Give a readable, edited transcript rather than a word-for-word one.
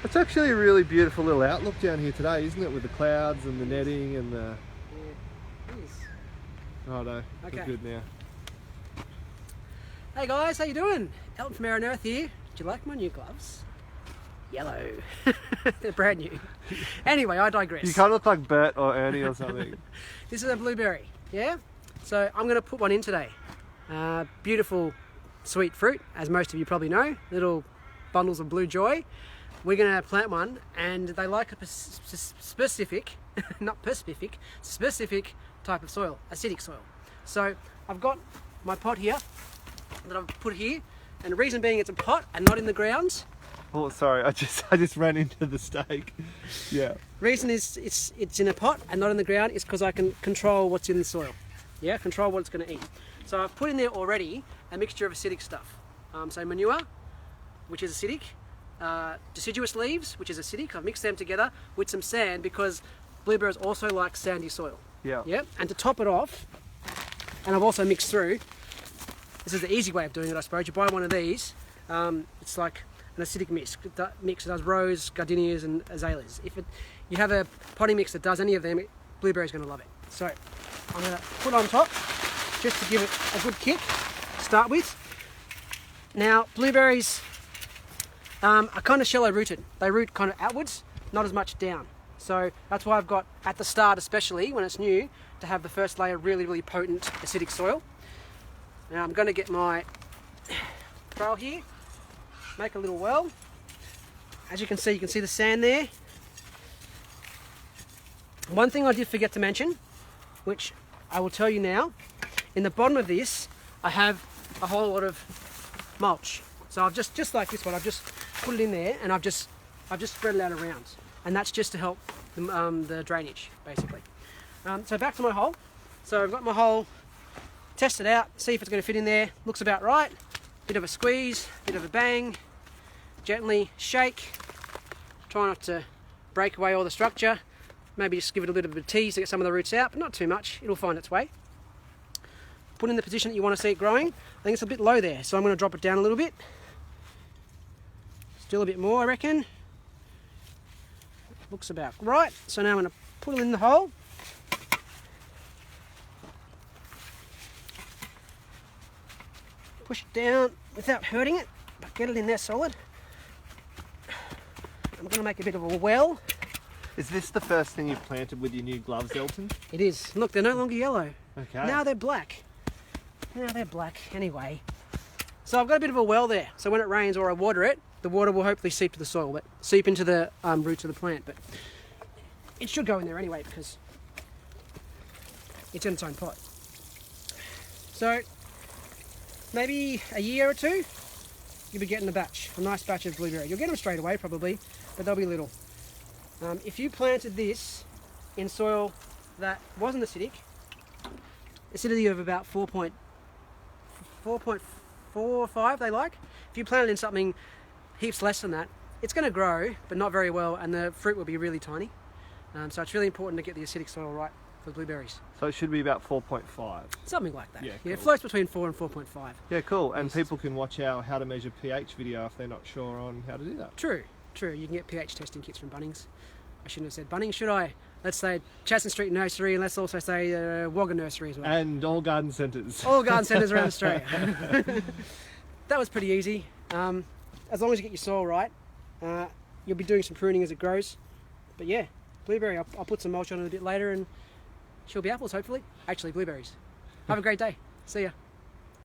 It's actually a really beautiful little outlook down here today, isn't it? With the clouds and the netting and the... Yeah, it is. Righto, Okay. we're good now. Hey guys, how you doing? Eltan from Air and Earth here. Do you like my new gloves? Yellow. They're brand new. Anyway, I digress. You kind of look like Bert or Ernie or something. This is a blueberry, yeah? So I'm going to put one in today. Beautiful sweet fruit, as most of you probably know. Little bundles of blue joy. We're going to plant one, and they like a specific, not perspific, specific type of soil, acidic soil. So I've got my pot here that I've put here, and the reason being it's a pot and not in the ground. Oh, sorry, I just ran into the stake. Yeah. Reason is it's in a pot and not in the ground is because I can control what's in the soil. Yeah, control what it's going to eat. So I've put in there already a mixture of acidic stuff. So manure, which is acidic, deciduous leaves, which is acidic. I've mixed them together with some sand because blueberries also like sandy soil. Yeah. Yeah. And to top it off, and I've also mixed through. This is the easy way of doing it, I suppose. You buy one of these. It's like an acidic mix. It does rose, gardenias, and azaleas. If you have a potting mix that does any of them, blueberry's going to love it. So I'm going to put on top just to give it a good kick to start with. Now blueberries are kind of shallow rooted. They root kind of outwards, not as much down. So that's why I've got at the start, especially when it's new, to have the first layer really, really potent acidic soil. Now I'm going to get my trowel here, make a little well. As you can see the sand there. One thing I did forget to mention, which I will tell you now, in the bottom of this I have a whole lot of mulch. So I've just like this one, I've just put it in there and I've just spread it out around, and that's just to help the drainage basically. So back to my hole. So I've got my hole, test it out, see if it's going to fit in there. Looks about right. Bit of a squeeze, bit of a bang, gently shake. Try not to break away all the structure. Maybe just give it a little bit of a tease to get some of the roots out, but not too much. It'll find its way. Put in the position that you want to see it growing. I think it's a bit low there, so I'm going to drop it down a little bit. Still a bit more, I reckon. Looks about right. So now I'm going to put it in the hole. Push it down without hurting it, but get it in there solid. I'm going to make a bit of a well. Is this the first thing you've planted with your new gloves, Elton? It is. Look, they're no longer yellow. Okay. Now they're black. Now they're black anyway. So I've got a bit of a well there. So when it rains or I water it, the water will hopefully seep to the soil, but seep into the roots of the plant. But it should go in there anyway because it's in its own pot. So maybe a year or two, you'll be getting a nice batch of blueberry. You'll get them straight away probably, but they'll be little. If you planted this in soil that wasn't acidic, acidity of about 4.45 they like. If you plant it in something heaps less than that, it's going to grow, but not very well, and the fruit will be really tiny. So it's really important to get the acidic soil right for blueberries. So it should be about 4.5. Something like that. Yeah, Yeah, it cool. floats between 4 and 4.5. Yeah, cool. And Yes. people can watch our how to measure pH video if they're not sure on how to do that. True. You can get pH testing kits from Bunnings. I shouldn't have said Bunnings, should I? Let's say Chatston Street Nursery, and let's also say Wagga Nursery as well. And all garden centres. All garden centres around Australia. That was pretty easy. As long as you get your soil right, you'll be doing some pruning as it grows. But yeah, blueberry, I'll put some mulch on it a bit later and she'll be apples hopefully. Actually, blueberries. Have a great day. See ya.